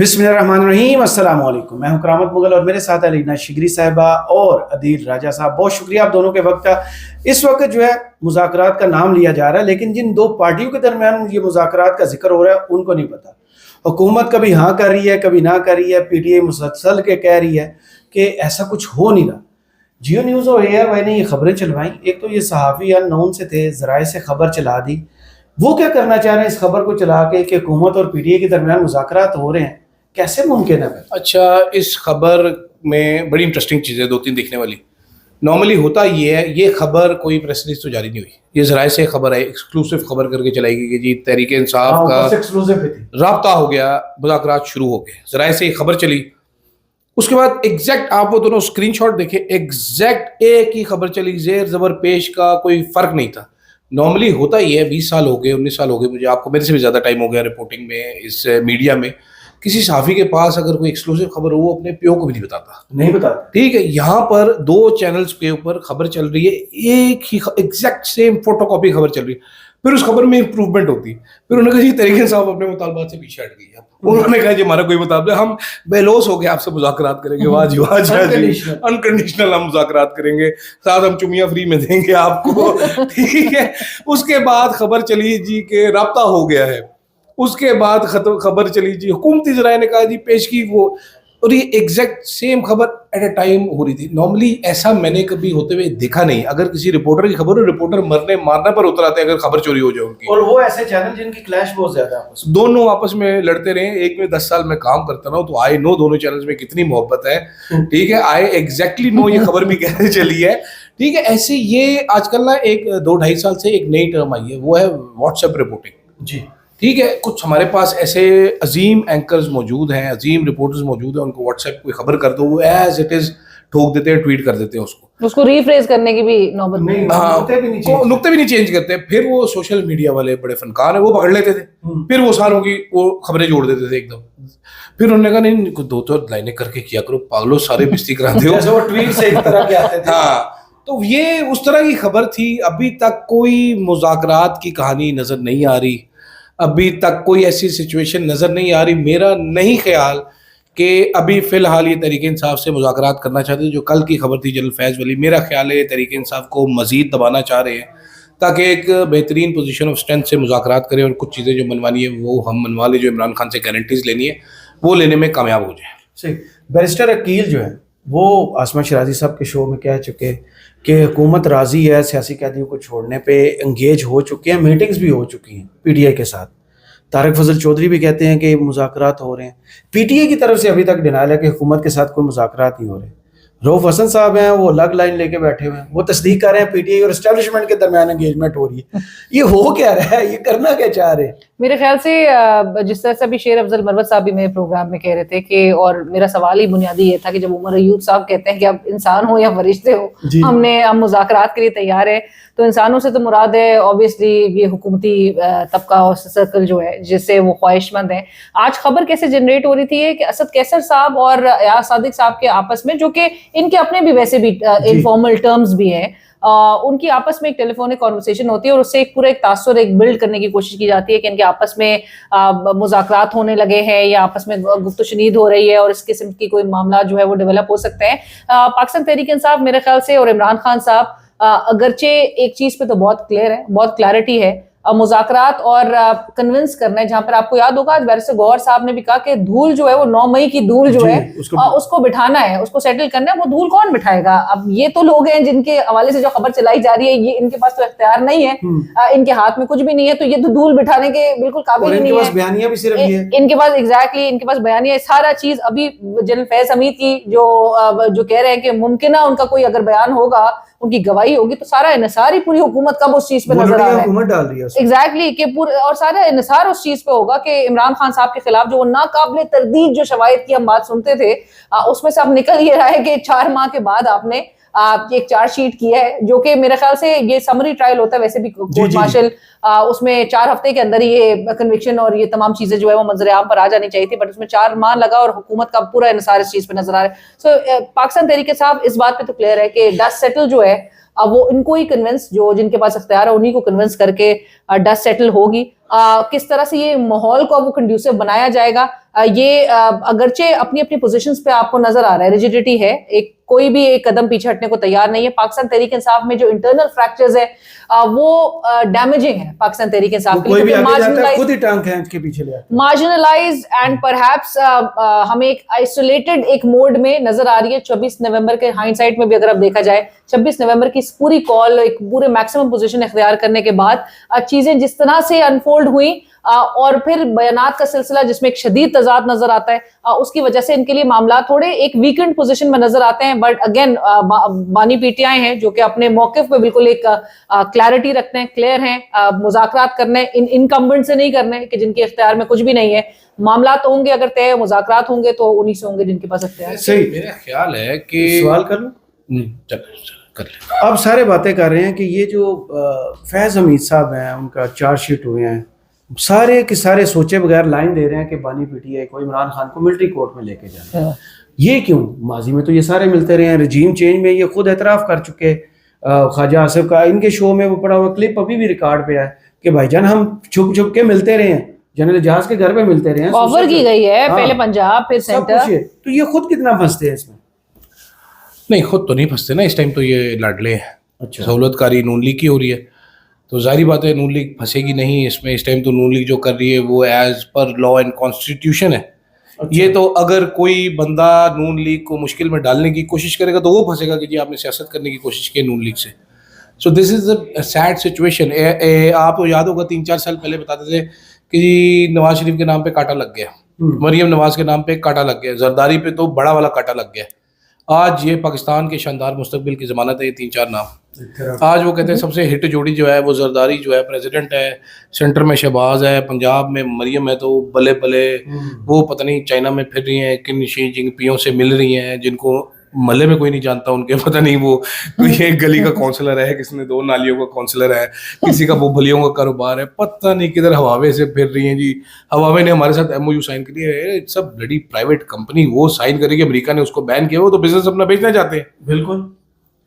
बिस्मिल्लाहिर्रहमानिर्रहीम, अस्सलाम वालेकुम। मैं हूं करामत मुगल और मेरे साथ अलीना शिगरी साहिबा और अदील राजा साहब। बहुत शुक्रिया आप दोनों के वक्त का। इस वक्त जो है मुज़ाकरात का नाम लिया जा रहा है, लेकिन जिन दो पार्टियों के दरमियान ये मुज़ाकरात का जिक्र हो रहा है उनको नहीं पता। हुकूमत कभी हाँ कर रही है, कभी ना कर रही है। पीटीआई मुसलसल के कह रही है कि ऐसा कुछ हो नहीं रहा। जियो न्यूज़ और AIY ने ये खबरें चलवाई। एक तो ये सहाफ़ी अननोन से थे, ज़राए से खबर चला दी। वो क्या करना चाह रहे हैं इस खबर को चला के कि हुकूमत और पीटीआई के दरमियान मुज़ाकरात हो रहे हैं, कैसे मुमकिन है? अच्छा, इस खबर में बड़ी इंटरेस्टिंग चीज़ें दो तीन देखने वाली। नॉर्मली होता ये है, ये खबर कोई प्रेस रिलीज तो जारी नहीं हुई, ये ज़राए से खबर है, एक्सक्लूसिव खबर करके चलाई गई कि जी तहरीक इंसाफ का राब्ता हो गया, मुज़ाकरात शुरू हो गए। ज़राए से खबर चली, उसके बाद एग्जैक्ट आप वो दोनों स्क्रीनशॉट देखें, एग्जैक्ट एक ही खबर चली, जेर ज़बर पेश का कोई फ़र्क नहीं था। नॉर्मली होता ही है, 20 साल हो गए, 19 साल हो गए मुझे, आपको मेरे से भी ज़्यादा टाइम हो गया रिपोर्टिंग में, इस मीडिया में। किसी सहाफ़ी के पास अगर कोई एक्सक्लूसिव खबर हो, वो अपने पियो को भी नहीं बताता। ठीक है, यहाँ पर दो चैनल्स के ऊपर खबर चल रही है, एक ही एग्जैक्ट सेम फोटोकॉपी खबर चल रही है। फिर उस खबर में इंप्रूवमेंट होती है। फिर उन्होंने कहा जी तहरीक इंसाफ अपने मुतालबात से पीछे हट गई है। उन्होंने कहा जी हमारा कोई मुतालबा, हम बेलोस हो गए, आपसे मुज़ाकरात करेंगे, वाह जी वाह जी, अनकंडीशनल हम मुज़ाकरात करेंगे, साथ हम चुमिया फ्री में देंगे आपको। ठीक है, उसके बाद खबर चली जी के राब्ता हो गया है। उसके बाद खबर चली जी हुकूमती ज़राए ने कहा जी पेश की वो, और ये एग्जैक्ट सेम खबर एट अ टाइम हो रही थी। नॉर्मली ऐसा मैंने कभी होते हुए देखा नहीं। अगर किसी रिपोर्टर की खबर हो, रिपोर्टर मरने मारने पर उतर आते हैं अगर खबर चोरी हो जाए उनकी। और वो ऐसे चैनल जिनकी क्लैश बहुत ज्यादा है, दोनों आपस में लड़ते रहे। एक में 10 साल में काम करता रहा हूं, तो आई नो दोनों चैनल्स में कितनी मोहब्बत है। ठीक है, आई एग्जैक्टली नो ये खबर भी कैसे चली है। ठीक है, ऐसे ये आजकल ना एक 2-2.5 साल से एक नई टर्म आई है, वो है व्हाट्सएप रिपोर्टिंग जी। ठीक है, कुछ हमारे पास ऐसे अजीम एंकर्स मौजूद हैं, अजीम रिपोर्टर्स मौजूद हैं, उनको व्हाट्सएप कोई खबर कर दो, वो एज इट इज ठोक देते हैं, ट्वीट कर देते हैं, उसको रीफ्रेज करने की भी नौबत नहीं, नुक्ते भी नहीं चेंज करते। फिर वो सोशल मीडिया वाले बड़े फनकार है, वो पकड़ लेते थे, फिर वो सारों की वो खबरें जोड़ देते थे एकदम। फिर उन्होंने कहा नहीं, 2 लाइनें करके किया करो, पागलो सारे बेइज्जती कराते हो। ट्वीट से इस तरह के आते थे। हाँ, तो ये उस तरह की खबर थी। अभी तक कोई मुज़ाकरात की कहानी नजर नहीं आ रही, अभी तक कोई ऐसी सिचुएशन नज़र नहीं आ रही। मेरा नहीं ख्याल कि अभी फ़िलहाल ये तहरीक इंसाफ से मुज़ाकरात करना चाहते हैं। जो कल की खबर थी जनरल फैज़ वाली, मेरा ख्याल है तहरीक इंसाफ को मज़ीद दबाना चाह रहे हैं ताकि एक बेहतरीन पोजीशन ऑफ स्ट्रेंथ से मुज़ाकरात करें और कुछ चीज़ें जो मनवानी है वो हम मनवा लें, जो इमरान खान से गारंटीज़ लेनी है वो लेने में कामयाब हो जाए। सही। बैरिस्टर अकील जो है वो आसमा शराजी साहब के शो में कह चुके कि हुकूमत राज़ी है सियासी कैदियों को छोड़ने पे, एंगेज हो चुके हैं, मीटिंग्स भी हो चुकी हैं पीटीआई के साथ। तारिक फजल चौधरी भी कहते हैं कि मुज़ाकरात हो रहे हैं। पीटीआई की तरफ से अभी तक डिनायल है कि हुकूमत के साथ कोई मुज़ाकरात नहीं हो रहे। रऊफ हसन साहब हैं, वो अलग लाइन लेके बैठे हुए हैं, वो तस्दीक कर रहे हैं पीटीआई और एस्टेब्लिशमेंट के दरमियान एंगेजमेंट हो रही है। ये हो क्या रहा है, ये करना क्या चाह रहे हैं? मेरे ख्याल से जिस तरह से अभी शेर अफजल मरवत साहब भी मेरे प्रोग्राम में कह रहे थे कि, और मेरा सवाल ही बुनियादी ये था कि जब उमर अयूब साहब कहते हैं कि आप इंसान हो या फरिश्ते हो, हम मुज़ाकरात के लिए तैयार है, तो इंसानों से तो मुराद है ऑब्वियसली ये हुकूमती तबका और सर्कल जो है जिससे वो ख्वाहिशमंद है। आज खबर कैसे जनरेट हो रही थी कि असद कैसर साहब और यार सादिक साहब के आपस में, जो कि इनके अपने भी वैसे भी इनफॉर्मल टर्म्स भी हैं, उनकी आपस में एक टेलीफोनिक कॉन्वर्सेशन होती है और उससे एक तासुर बिल्ड करने की कोशिश की जाती है कि इनके आपस में मुज़ाकरात होने लगे हैं या आपस में गुफ्तगू शुनीद हो रही है और इस किस्म की कोई मामला जो है वो डेवलप हो सकते हैं। पाकिस्तान तहरीक इंसाफ मेरे ख्याल से और इमरान खान साहब अगरचे एक चीज पे तो बहुत क्लियर है, बहुत क्लैरिटी है, मुज़ाकरात और कन्विंस करना है। जहां पर आपको याद होगा बैरिस्टर गौहर साहब ने भी कहा कि धूल जो है वो 9 मई की धूल जो है उसको बिठाना है, उसको सेटल करना है। वो धूल कौन बिठाएगा? अब ये तो लोग हैं जिनके हवाले से जो खबर चलाई जा रही है, ये इनके पास तो इख्तियार नहीं है, इनके हाथ में कुछ भी नहीं है, तो ये तो धूल बिठाने के बिल्कुल काबिल नहीं है। बयानियां भी सिर्फ ये इनके पास एग्जैक्टली इनके पास बयानियां, सारा चीज। अभी जनरल फैज हमीद की जो कह रहे हैं कि मुमकिन है उनका कोई अगर बयान होगा, उनकी गवाही होगी, तो सारा इनसार ही पूरी हुकूमत कब उस चीज पे नजर आ रहा है एग्जैक्टली कि पूरे और सारा इनसार उस चीज पे होगा कि इमरान खान साहब के खिलाफ जो नाकाबिले तरदीद जो शवाहिद की हम बात सुनते थे, उसमें से अब निकल ये रहा है कि 4 माह के बाद आपने एक चार्जशीट की है, जो कि मेरे ख्याल से ये समरी ट्रायल होता है वैसे भी कोर्ट मार्शल, उसमें 4 हफ्ते के अंदर ही ये कन्विक्शन और ये तमाम चीजें जो है वो मंजर आम पर आ जानी चाहिए थी, बट उसमें 4 माह लगा और हुकूमत का पूरा इनसार इस चीज पे नजर आ रहा है। सो पाकिस्तान तहरीक साहब इस बात पे तो क्लियर है कि डस्ट सेटल जो है अब वो इनको ही कन्विंस, जो जिनके पास अख्तियार है उन्हीं को कन्विंस करके डस्ट सेटल होगी। किस तरह से ये माहौल को अब वो कंड्यूसिव बनाया जाएगा, ये अगरचे अपनी अपनी पोजीशंस पे आपको नजर आ रहा है, रिजिडिटी है, एक कोई भी एक कदम पीछे हटने को तैयार नहीं है। पाकिस्तान तहरीक इंसाफ में जो इंटरनल फ्रैक्चर्स है वो डैमेजिंग है पाकिस्तान तहरीक इंसाफ के कोई भी लिए, आगे जाता है खुद ही टांग खींच के पीछे ले आता है। मार्जिनलाइज एंड परहैप्स हमें एक आइसोलेटेड एक मोड में नजर आ रही है। 24 नवंबर के हाइंडसाइट में भी अगर अब देखा जाए, 26 नवंबर की इस पूरी कॉल, एक पूरे मैक्सिमम पोजीशन इख्तियार करने के बाद चीजें जिस तरह से अनफोल्ड हुई और फिर बयानात का सिलसिला जिसमें एक शदीद तजाद नजर आता है, उसकी वजह से इनके लिए मामला थोड़े एक वीकेंड पोजीशन में नजर आते हैं। बट अगेन बानी पीटीआई हैं जो कि अपने मौकिफ पे बिल्कुल एक क्लैरिटी रखते हैं, क्लियर हैं, मुज़ाकरात करने इनकम्बेंट से नहीं करने कि जिनके इख्तियार में कुछ भी नहीं है। मामला तो होंगे, अगर तय मुज़ाकरात होंगे तो उन्हीं से होंगे जिनके पास इख्तियार। सही, मेरा ख्याल है कि सवाल कर लो। चल कर ले। अब सारे बातें कर रहे हैं कि ये जो फैज़ हमीद साहब हैं, उनका चार्जशीट हुए हैं, सारे के सारे सोचे बगैर लाइन दे रहे हैं कि बानी पीटीआई को इमरान खान को मिलिट्री कोर्ट में लेके जाना। ये क्यों? माजी में तो ये सारे मिलते रहे हैं, रजीम चेंज में ये खुद एतराफ़ कर चुके। ख्वाजा आसिफ का इनके शो में वो पड़ा हुआ क्लिप अभी भी रिकॉर्ड पे है कि भाईजान हम छुप छुप के मिलते रहे हैं, जनरल एजाज के घर पे मिलते रहे हैं, ऑफर की गई है, हाँ, पहले पंजाब फिर सेंटर। तो ये खुद कितना फंसते हैं इसमें? नहीं, खुद तो नहीं फंसते ना, इस टाइम तो ये लाडले हैं। अच्छा, सहूलतकारी नून लीग की हो रही है, तो जाहिर बात है नून लीग फंसेगी नहीं इसमें। इस टाइम तो नून लीग जो कर रही है वो as per law and constitution है। अच्छा। ये तो अगर कोई बंदा नून लीग को मुश्किल में डालने की कोशिश करेगा तो वो फंसेगा कि जी आपने सियासत करने की कोशिश की नून लीग से। So this is a sad situation. आपको याद होगा 3-4 साल पहले बताते थे कि जी नवाज शरीफ के नाम पे कांटा लग गया, मरियम नवाज के नाम पे कांटा लग गया, जरदारी पे तो बड़ा वाला कांटा लग गया। आज ये पाकिस्तान के शानदार मुस्तकबिल की जमानत है, ये 3-4 नाम। आज वो कहते हैं सबसे हिट जोड़ी जो है वो जरदारी जो है प्रेसिडेंट है, सेंटर में शहबाज है, पंजाब में मरियम है, तो बल्ले बल्ले वो पता नहीं चाइना में फिर रही हैं, किन शी जिनपियों से मिल रही हैं जिनको महल्ले में कोई नहीं जानता उनके, पता नहीं वो कोई एक गली का काउंसलर है, किसने 2 नालियों का काउंसलर है, किसी का वो बलियों का कारोबार है, पता नहीं किधर हवावे से फिर रही हैं जी। हवावे ने हमारे साथ MOU साइन कर दिया, it's a bloody private company, वो साइन करेगी, अमेरिका ने उसको बैन किया, वो तो बिजनेस अपना बेचना चाहते हैं। बिल्कुल।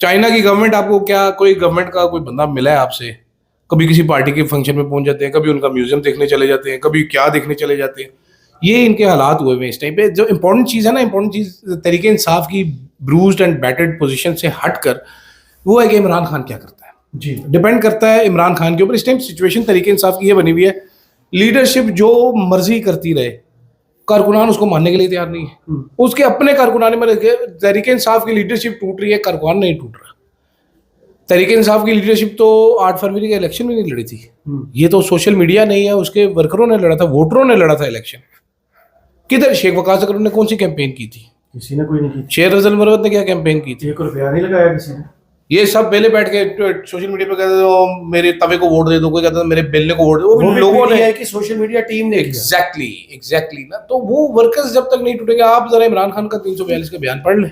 चाइना की गवर्नमेंट, आपको क्या कोई गवर्नमेंट का कोई बंदा मिला है आपसे? कभी किसी पार्टी के फंक्शन में पहुंच जाते हैं, कभी उनका म्यूजियम देखने चले जाते हैं, कभी क्या देखने चले जाते हैं। ये इनके हालात हुए हुए इस टाइम पे। जो इंपॉर्टेंट चीज़ है ना, इंपॉर्टेंट चीज़ तरीके इंसाफ की ब्रूज्ड एंड बैटर्ड पोजीशन से हटकर वो है कि इमरान खान क्या करता है। जी, डिपेंड करता है इमरान खान के ऊपर। इस टाइम सिचुएशन तरीके इंसाफ की ये बनी हुई है, लीडरशिप जो मर्जी करती रहे, कारकुनान उसको मानने के लिए तैयार नहीं है। उसके अपने कारकुनान में तरीके इंसाफ की लीडरशिप टूट रही है, कारकुनान नहीं टूट रहा। तरीके इंसाफ की लीडरशिप तो 8 फरवरी के इलेक्शन में नहीं लड़ी थी, ये तो सोशल मीडिया नहीं है, उसके वर्करों ने लड़ा था, वोटरों ने लड़ा था इलेक्शन। किधर शेख वकास अकरम ने कौन सी कैंपेन की थी? किसी ने कोई नहीं की। शेर अफजल मरवत ने क्या कैंपेन की थी? 1 रुपया नहीं लगाया किसी ने। ये सब पहले बैठ के सोशल मीडिया पे कहते थे मेरे तवे को वोट दे दो, कोई कहता था मेरे बेलने को वोट दे दो, वो भी लोगों ने कि सोशल मीडिया टीम ने एग्जैक्टली ना। तो वो वर्कर्स जब तक नहीं टूटेंगे, आप जरा इमरान खान का 342 का बयान पढ़ लें,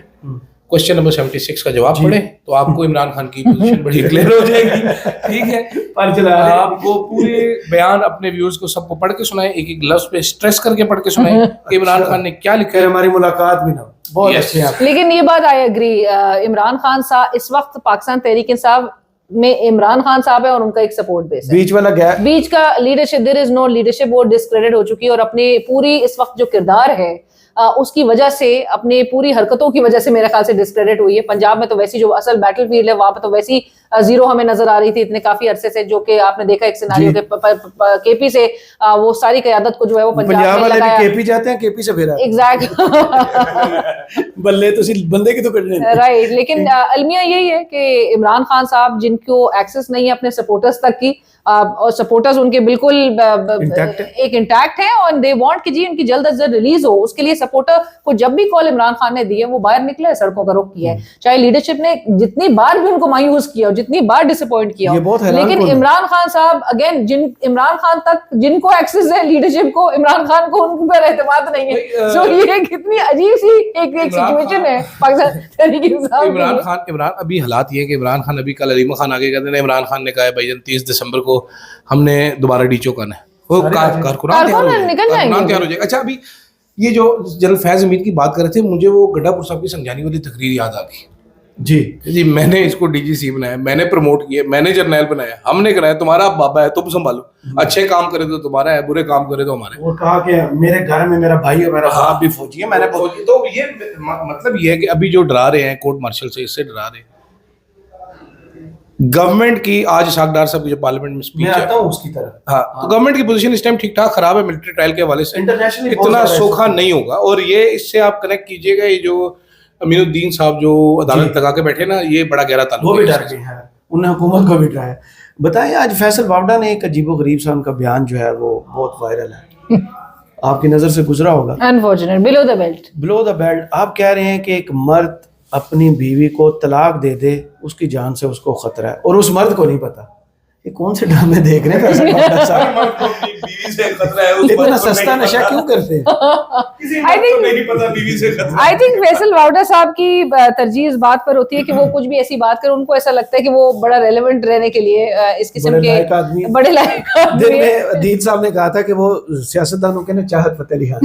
क्वेश्चन नंबर 76 का जवाब पढ़े तो आपको इमरान खान की पोजीशन बड़ी क्लियर हो जाएगी। ठीक है, पर चला आपको पूरे बयान अपने व्यूअर्स को सबको पढ़ के सुनाए, एक एक लफ्ज पे स्ट्रेस करके पढ़ के सुनाए कि इमरान खान ने क्या लिखा है। हमारी मुलाकात भी ना बहुत अच्छे हैं आप। लेकिन ये बात आई एग्री, इमरान खान साहब इस वक्त पाकिस्तान तहरीक इंसाफ में इमरान खान साहब है और उनका एक सपोर्ट बेस है। बीच वाला गैप, बीच का leadership, there is no leadership, वो डिस्क्रेडिट हो चुकी है और अपने पूरी इस वक्त जो किरदार है उसकी वजह से, अपने पूरी हरकतों की वजह से मेरे ख्याल से डिस्क्रेडिट हुई है। पंजाब में तो वैसी जो असल बैटल फील्ड है वहां पर तो वैसी जीरो हमें नजर आ रही थी इतने काफी अरसे से, जो कि आपने देखा एक सिनारियो के केपी से वो सारी क़यादत को जो है वो पंजाब में वाले लगाया। भी केपी जाते हैं, केपी से फिर एग्जैक्टली बल्ले तो सिर्फ बंदे की तो करने राइट। लेकिन अलमिया यही है कि इमरान खान साहब जिनको एक्सेस नहीं है अपने सपोर्टर्स तक की, और सपोर्टर्स उनके बिल्कुल एक इंटैक्ट है और दे वांट कि जी उनकी जल्द अज जल्द रिलीज हो। उसके लिए सपोर्टर को जब भी कॉल इमरान खान ने दी है वो बाहर निकले, सड़कों का रुख किया है। चाहे लीडरशिप ने जितनी बार भी उनको मायूस किया और जितनी बार डिसअपॉइंट किया हो, लेकिन इमरान खान साहब अगेन इमरान खान तक जिनको एक्सेस है लीडरशिप को, इमरान खान को उन पर एतमाद नहीं है। सो ये कितनी अजीब सी एक सिचुएशन है पाकिस्तान तहरीक इंसाफ। इमरान अभी हालात ये है कि इमरान खान अभी कल अलीमा खान आगे कहते हैं, इमरान खान ने कहा है भाईजान 30 दिसंबर को हमने दोबारा डीचो करना है, वो कारकुनान तैयार हो जाएगा। अच्छा, अभी ये जो जनरल फैज हमीद की बात कर रहे थे, मुझे वो गड्ढापुर साहब की संजानी वाली तकरीर याद आ गई। जी जी मैंने इसको डीजीसी बनाया, मैंने प्रमोट किया, मैंने जर्नैल बनाया, हमने कराया, तुम्हारा बाबा है, तुम संभालो। अच्छे काम करे तो तुम्हारा है, बुरे काम करे तो हमारे। वो कहा कि मेरे घर में मेरा भाई और मेरा बाप भी फौजी है, मैंने तो ये मतलब ये है कि अभी जो डरा रहे हैं कोर्ट मार्शल से, इससे डरा रहे हैं गवर्नमेंट की। आज इसाक साहब की जो पार्लियामेंट में स्पीच मैं है, आता हूँ उसकी तरफ। हाँ, तो गवर्नमेंट की पोजीशन इस टाइम ठीक ठाक खराब है मिलिट्री ट्रायल के हवाले से, इंटरनेशनली इतना सोखा नहीं होगा। और ये इससे आप कनेक्ट कीजिएगा, ये जो अमीनुद्दीन साहब जो अदालत लगा के बैठे ना, ये बड़ा गहरा ताल्लुक वो भी है डर गए हैं, उन्हें हुकूमत को भी डराया। बताएं, आज फैसल वावड़ा ने एक अजीबोगरीब सा उनका बयान जो है वो बहुत वायरल है, आपकी नजर से गुजरा होगा। Unfortunate, below the belt. Below the belt, आप कह रहे हैं कि एक मर्द अपनी बीवी को तलाक दे दे, उसकी जान से उसको खतरा है, और उस मर्द को नहीं पता। ये कौन से ड्रामे देख रहे हैं फैसल वावड़ा साहब? बीवी से खतरा है, इतना सस्ता नशा क्यों करते हैं? I think- नहीं पता बीवी से खतरा। आई थिंक फैसल वावड़ा साहब की तरजीह इस बात पर होती है कि वो कुछ भी ऐसी बात करें, उनको ऐसा लगता है कि वो बड़ा रेलेवेंट रहने के लिए इस किस्म बड़े के लायक आदमी, बड़े लायक आदमी दिन है। में अदीद साहब ने कहा था कि वो सियासतदानों के ने चाहत फतेह अली खान।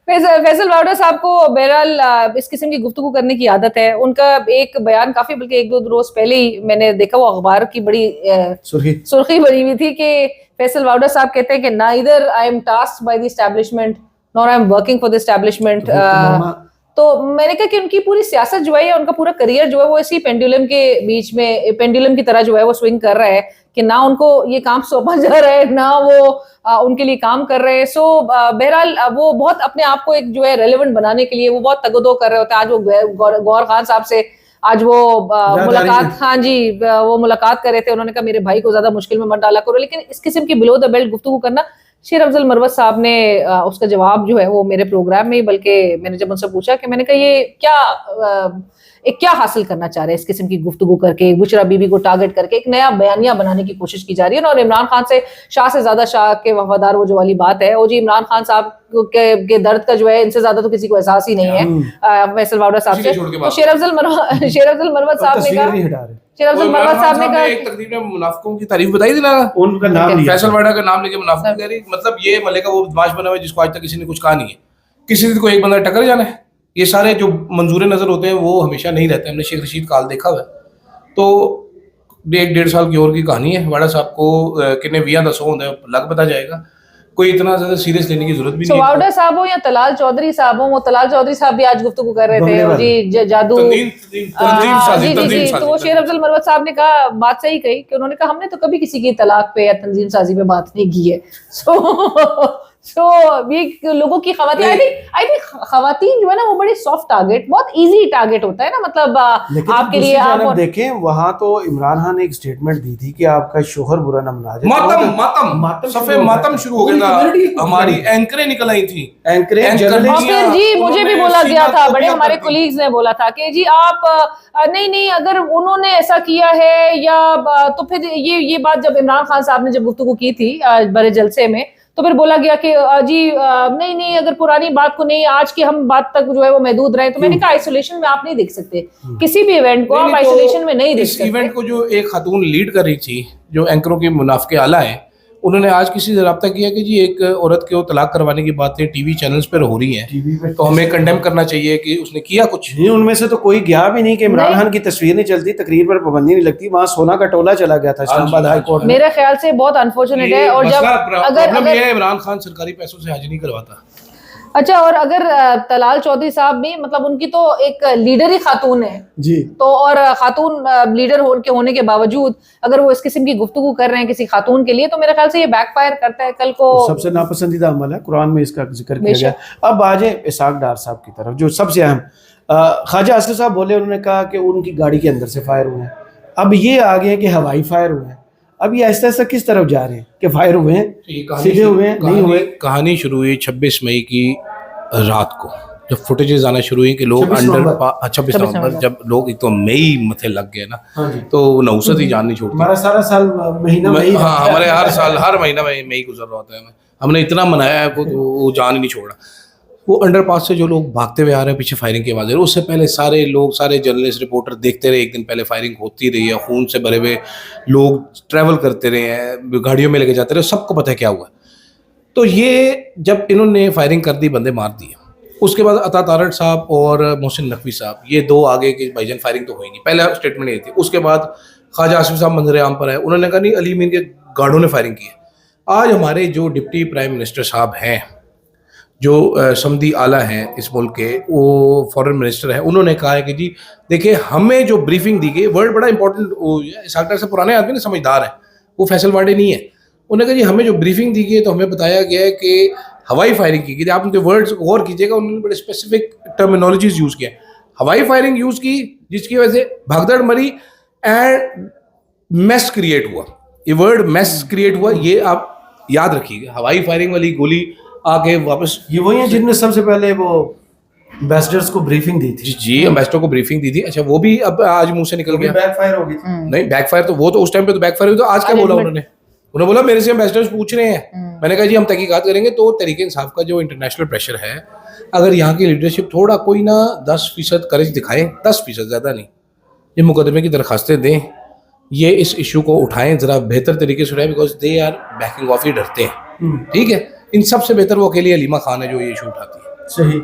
फैसल वावड़ा साहब को बहरहाल इस किस्म की गुफ्तगू करने की आदत है। उनका एक बयान काफी, बल्कि एक दो रोज पहले ही मैंने देखा, वो अखबार की बड़ी सुर्खी बनी हुई थी कि फैसल वावड़ा साहब कहते हैं कि neither I am tasked by the establishment nor I am working for the establishment. तो मैंने कहा कि उनकी पूरी सियासत जो है, या उनका पूरा करियर जो है, वो इसी पेंडुलम के बीच में, पेंडुलम की तरह जो है वो स्विंग कर रहा है कि ना उनको ये काम सौंपा जा रहा है, ना वो उनके लिए काम कर रहे हैं। सो बहरहाल वो बहुत अपने आप को एक जो है रेलेवेंट बनाने के लिए वो बहुत तगदो कर रहे होते हैं। आज वो गौर खान साहब से आज वो मुलाकात, हाँ जी, वो मुलाकात कर रहे थे। उन्होंने कहा मेरे भाई को ज्यादा मुश्किल में मत डाला करो। लेकिन इस किस्म की बिलो द बेल्ट गुफ्तगू करना, शेर अफजल मरवत साहब ने उसका जवाब जो है वो मेरे प्रोग्राम में ही, बल्कि मैंने जब उनसे पूछा कि मैंने कहा ये क्या हासिल करना चाह रहे हैं इस किस्म की गुफ्तगू करके, बुशरा बीबी को टारगेट करके एक नया बयानिया बनाने की कोशिश की जा रही है। और इमरान खान से ज्यादा शाह के वफादार, वो जो वाली बात है, वो जी इमरान खान साहब के दर्द का जो है इनसे ज्यादा तो किसी को एहसास ही नहीं है फैसल वावड़ा साहब से। तो शेर अफजल मरवत साहब ने कहा, शेर अफजल मरवत साहब ने कहा, एक तकरीर में मुनाफिकों की तारीफ बताई थी ना, उनका नाम लिया, फैसल वावड़ा का नाम लेके मुनाफिक कह रही, मतलब ये मल्लिका वो बदमाश बना हुआ है जिसको आज तक किसी ने कुछ कहा नहीं है। किसी को एक बंदा टक्कर जाना है। ये सारे जो मंजूर नजर होते हैं वो हमेशा नहीं रहते। हमने शेख रशीद काल देखा हुआ है। तो 1-1.5 साल की और की कहानी है। वाड़ा साहब को कितने 20 दसों होंगे लग पता जाएगा, कोई इतना ज्यादा सीरियस लेने की जरूरत भी नहीं है। वावड़ा साहब हो या तलाल चौधरी साहब हो, वो तलाल चौधरी साहब भी आज गुफ्तगू कर रहे थे जी, जादू जी। तो वो शेर अफजल मरवत साहब ने कहा, बात सही कही कि उन्होंने कहा हमने तो कभी किसी की तलाक पे या तंजीम साजी पे बात नहीं की है। सो ये लोगों की खवातीन, आई थिंक खवातीन जो है ना वो बड़ी सॉफ्ट टारगेट, बहुत इजी टारगेट होता है ना, मतलब आपके लिए। आप देखें वहां तो इमरान खान ने एक स्टेटमेंट दी थी कि आपका शोहर बुरा न मना जाए, मातम शुरू हो गया था। हमारी एंकरें निकल आई थी, फिर जी मुझे भी बोला गया था, बड़े हमारे कोलीग्स ने बोला था कि जी आप नहीं अगर उन्होंने ऐसा किया है या तो फिर ये बात जब इमरान खान साहब ने जब गुफ्तगू की थी बड़े जलसे में, तो फिर बोला गया कि जी नहीं अगर पुरानी बात को नहीं, आज की हम बात तक जो है वो महदूद रहे। तो मैंने कहा आइसोलेशन में आप नहीं देख सकते किसी भी इवेंट को, आप आइसोलेशन में नहीं देख सकते। इवेंट को जो एक खातून लीड कर रही थी, जो एंकरों के मुनाफिक आला है, उन्होंने आज किसी से रब्ता किया कि जी एक औरत को तलाक करवाने की बातें टीवी चैनल्स पर हो रही हैं, तो हमें कंडेम करना चाहिए कि उसने किया कुछ नहीं। उनमें से तो कोई गया भी नहीं कि इमरान खान की तस्वीर नहीं चलती, तकरीर पर पाबंदी नहीं लगती। वहाँ सोना का टोला चला गया था इस्लामाबाद हाई कोर्ट में। मेरे ख्याल से बहुत अनफॉर्चुनेट है। और जब अगर इमरान खान सरकारी पैसों से हज नहीं करवाता, अच्छा, और अगर तलाल चौधरी साहब भी, मतलब उनकी तो एक लीडर ही खातून है जी, तो और खातून लीडर होने के बावजूद अगर वो इस किस्म की गुफ्तगू कर रहे हैं किसी खातून के लिए, तो मेरे ख्याल से ये बैकफायर करता है कल को। सबसे नापसंदीदा अमल है, कुरान में इसका जिक्र किया गया। अब आ जाए इसाक डार साहब की तरफ, जो सबसे अहम, ख्वाजा असद साहब बोले, उन्होंने कहा कि उनकी गाड़ी के अंदर से फायर हुए हैं। अब ये आ गए कि हवाई फायर हुए हैं। अब ये ऐसा ऐसा किस तरफ जा रहे हैं कि फायर हुए हैं, सीधे हुए हैं, नहीं हुए? कहानी शुरू हुई 26 मई की रात को, जब फुटेजेस आना शुरू हुई कि लोग 26 नवंबर जब लोग एक तो मई मथे लग गए ना, तो नौसत ही जान नहीं छोड़ती। हमारा सारा साल महीना मई, हाँ, हमारे हर साल हर महीना मई गुजर रहा होता है। हमने इतना मनाया है वो जान ही नहीं छोड़ा। वो अंडरपास से जो लोग भागते हुए आ रहे हैं, पीछे फायरिंग की आवाज़ है। उससे पहले सारे लोग, सारे जर्नलिस्ट रिपोर्टर देखते रहे, एक दिन पहले फायरिंग होती रही है, खून से भरे हुए लोग ट्रैवल करते रहे हैं, गाड़ियों में लेके जाते रहे, सबको पता है क्या हुआ। तो ये जब इन्होंने फायरिंग कर दी, बंदे मार दिए, उसके बाद अता तारड़ साहब और मोहसिन नकवी साहब, ये दो आगे के भाईजान फायरिंग तो हुई नहीं, पहला स्टेटमेंट ये थी। उसके बाद ख्वाजा आसिफ साहब मंजर आम पर आए, उन्होंने कहा नहीं अली मीर के गार्डों ने फायरिंग की है। आज हमारे जो डिप्टी प्राइम मिनिस्टर साहब हैं, जो समदी आला हैं इस मुल्क के, वो फॉरेन मिनिस्टर हैं, उन्होंने कहा है कि जी देखिए हमें जो ब्रीफिंग दी गई, वर्ड बड़ा इंपॉर्टेंट, इसहाक डार से पुराने आदमी ना, समझदार है, वो फैसल वाडे नहीं है। उन्होंने कहा जी हमें जो ब्रीफिंग दी गई है तो हमें बताया गया है कि हवाई फायरिंग की गई। आप उनके वर्ड्स गौर कीजिएगा, उन्होंने बड़े स्पेसिफिक टर्मिनोलॉजीज यूज़ किया। हवाई फायरिंग यूज़ की जिसकी वजह से भगदड़ मरी एंड मैस क्रिएट हुआ। ये वर्ड मैस क्रिएट हुआ, ये आप याद रखिएगा। हवाई फायरिंग वाली गोली आके वापस, ये वही है जिनने सबसे पहले वो एम्बेसडर्स को ब्रीफिंग दी थी। जी एम्बेसडर को ब्रीफिंग दी थी। अच्छा वो भी अब आज मुंह से निकल गया, बैकफायर हो गई थी। नहीं बैकफायर तो वो तो उस टाइम पे तो बैकफायर हुई, तो आज क्या बोला उन्होंने? उन्होंने बोला मेरे से एम्बेसडर्स पूछ रहे हैं। मैंने कहा जी हम तहकीकात करेंगे। तो तहरीक इंसाफ का जो इंटरनेशनल प्रेशर है, अगर यहाँ की लीडरशिप थोड़ा कोई ना 10% करेज दिखाए, 10% ज़्यादा नहीं, ये मुकदमे की दरखास्तें दें, ये इस इशू को उठाएं, ज़रा बेहतर तरीके से उठाएं, because they are backing off, ये डरते हैं। ठीक है, इन सबसे बेहतर वो अकेली हलीमा खान है जो ये इशू उठाती है। सही।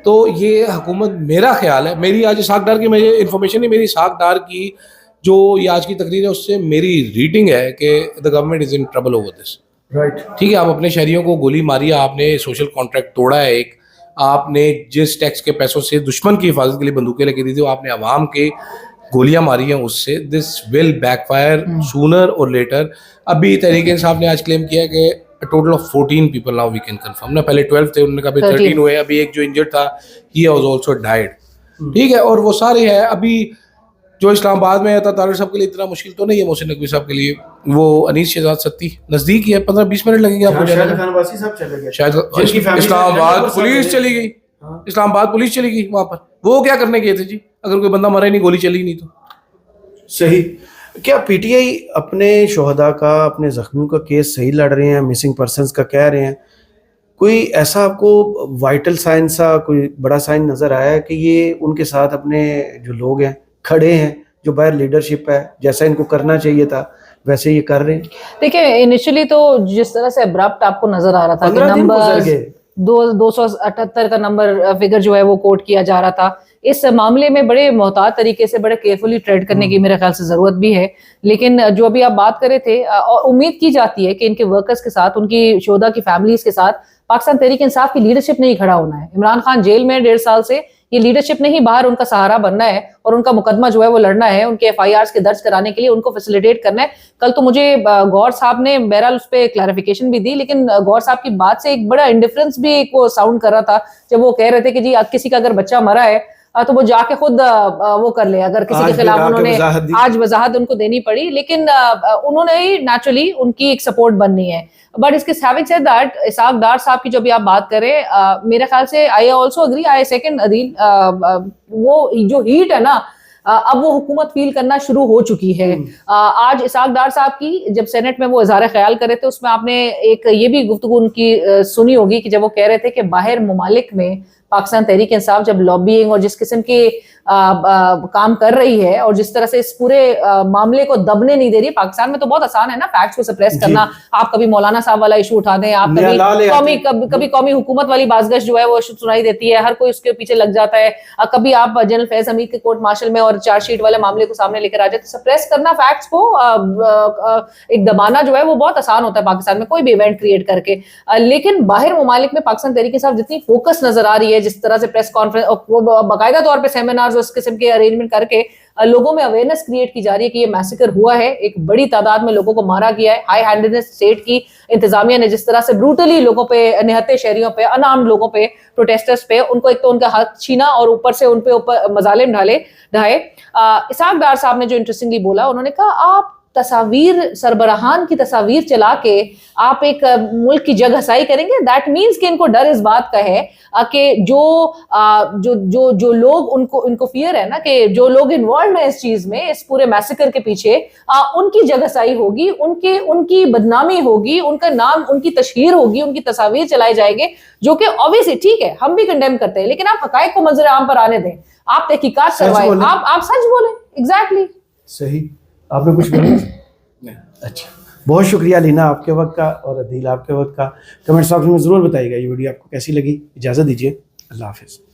तो ये हुकूमत, मेरा ख्याल है, मेरी आज इसहाक डार की मुझे इन्फॉर्मेशन नहीं, मेरी इसहाक डार की जो ये आज की तकरीर है उससे मेरी रीडिंग है कि the government is in trouble over this. Right. ठीक है, आप अपने शहरियों को गोली मारी है, आपने सोशल कॉन्ट्रैक्ट तोड़ा है, एक आपने जिस टैक्स के पैसों से दुश्मन की हिफाजत के लिए बंदूकें लेके दी थी, वो आपने अवाम के गोलियां मारी हैं उससे। दिस विल बैकफायर सूनर और लेटर। अभी तहरीक इंसाफ ने आज क्लेम किया कि total of 14 people now we can confirm ना, पहले 12 थे, उन्होंने कहा 13 हुए, अभी एक जो इंजर्ड था ही वाज आल्सो डाइड। ठीक है, और वो सारे हैं अभी जो इस्लामाबाद में था। तारिक साहब के लिए इतना मुश्किल तो नहीं है, मोहसिन नकवी साहब के लिए वो अनीस शहजाद सत्ती नजदीक ही है, 15-20 मिनट लगेंगे आपको जाने में। खानवासी साहब चले गए शायद इस्लामाबाद पुलिस चली गई, इस्लामाबाद पुलिस चली गई वहां पर। वो क्या करने गए थे जी? अगर कोई बंदा मरा ही नहीं, गोली चली नहीं तो। सही। क्या पीटीआई अपने शोहदा का, अपने जख्मियों का केस सही लड़ रहे हैं, मिसिंग पर्सन्स का कह रहे हैं? कोई ऐसा आपको वाइटल साइन सा कोई बड़ा साइन नजर आया है कि ये उनके साथ अपने जो लोग हैं खड़े हैं, जो बाहर लीडरशिप है, जैसा इनको करना चाहिए था वैसे ये कर रहे हैं? देखिए इनिशियली तो जिस तरह से अब्रप्ट आपको नजर आ रहा था कि नंबर 278 का नंबर फिगर जो है वो कोट किया जा रहा था, इस मामले में बड़े मोहतात तरीके से, बड़े केयरफुली ट्रेड करने की मेरे ख्याल से जरूरत भी है। लेकिन जो अभी आप बात कर रहे थे, और उम्मीद की जाती है कि इनके वर्कर्स के साथ, उनकी शोधा की फैमिलीज के साथ पाकिस्तान तहरीक इंसाफ की लीडरशिप नहीं खड़ा होना है। इमरान खान जेल में 1.5 साल से, ये लीडरशिप नहीं बाहर उनका सहारा बनना है और उनका मुकदमा जो है वो लड़ना है, उनके FIRs के दर्ज कराने के लिए उनको फैसिलिटेट करना है। कल तो मुझे गौर साहब ने बहरहाल उस पर क्लैरिफिकेशन भी दी, लेकिन गौर साहब की बात से एक बड़ा इंडिफरेंस भी एक वो साउंड कर रहा था जब वो कह रहे थे कि जी किसी का अगर बच्चा मरा है तो वो जाके खुद वो कर ले, अगर किसी के खिलाफ उन्होंने आज वजाहत उनको देनी पड़ी, लेकिन उन्होंने ही नेचुरली उनकी एक सपोर्ट बननी है। बट इसके हैविंग सेड दैट, इसहाक डार साहब की जो भी आप बात करें, मेरे ख्याल से I also agree, I second Adeel, वो जो हीट है ना, अब वो हुकूमत फील करना शुरू हो चुकी है। आज इसहाक डार साहब की जब सेनेट में वो इज़हार ख्याल कर रहे थे, उसमें आपने एक ये भी गुफ्तगू उनकी सुनी होगी कि जब वो कह रहे थे कि बाहर ममालिक में पाकिस्तान तहरीक इंसाफ जब लॉबिंग और जिस किस्म के काम कर रही है और जिस तरह से इस पूरे मामले को दबने नहीं दे रही, पाकिस्तान में तो बहुत आसान है ना फैक्ट्स को सप्रेस करना। आप कभी मौलाना साहब वाला इशू उठा दें, आप कभी कौमी हुकूमत वाली बाज़गश जो है वो सुनाई देती है, हर कोई उसके पीछे लग जाता है। कभी आप जनरल फैज हमीद के कोर्ट मार्शल में और चार्जशीट वाले मामले को सामने लेकर आ जाते, सप्रेस करना फैक्ट्स को एक दबाना जो है वो बहुत आसान होता है पाकिस्तान में कोई भी इवेंट क्रिएट करके। लेकिन बाहर ममालिक में पाकिस्तान तहरीक इंसाफ जितनी फोकस नजर आ रही है, जिस तरह से प्रेस कॉन्फ्रेंस, बाकायदा तौर पे सेमिनार्स उस किस्म के अरेंजमेंट करके लोगों में अवेयरनेस क्रिएट की जा रही है कि ये मैसेकर हुआ है, एक बड़ी तादाद में लोगों को मारा गया है। हाई हैंडेडनेस स्टेट की इंतजामिया ने जिस तरह से ब्रूटली लोगों पे, निहत्ते शहरियों पे, अनआर्म्ड लोगों पे, प्रोटेस्टर्स पे, उनको एक तो उनका हक छीना और ऊपर से उन पे ऊपर मजालिम ढाए। इसहाक डार साहब ने जो इंटरेस्टिंगली बोला, उन्होंने कहा आप तस्वीर, सरबराहान की तस्वीर चला के आप एक मुल्क की जग हसाई करेंगे, दैट मीन्स कि इनको डर इस बात का है कि जो लोग उनको फियर है ना कि जो लोग इन्वॉल्व हैं इस चीज में, इस पूरे मैसेकर के पीछे, उनकी जग हसाई होगी, उनकी बदनामी होगी, उनका नाम, उनकी तशहीर होगी, उनकी तस्वीर चलाए जाएंगे, जो कि ऑब्वियसली ठीक है, हम भी कंडेम करते हैं, लेकिन आप हकायक को मंजर आम पर आने दें, आप तहकीकात करवाएं, आप सच बोलें। एग्जैक्टली सही। आपने कुछ बोला? अच्छा, बहुत शुक्रिया लीना आपके वक्त का और अदील आपके वक्त का। कमेंट सेक्शन में ज़रूर बताइएगा ये वीडियो आपको कैसी लगी। इजाज़त दीजिए। अल्लाह हाफिज़।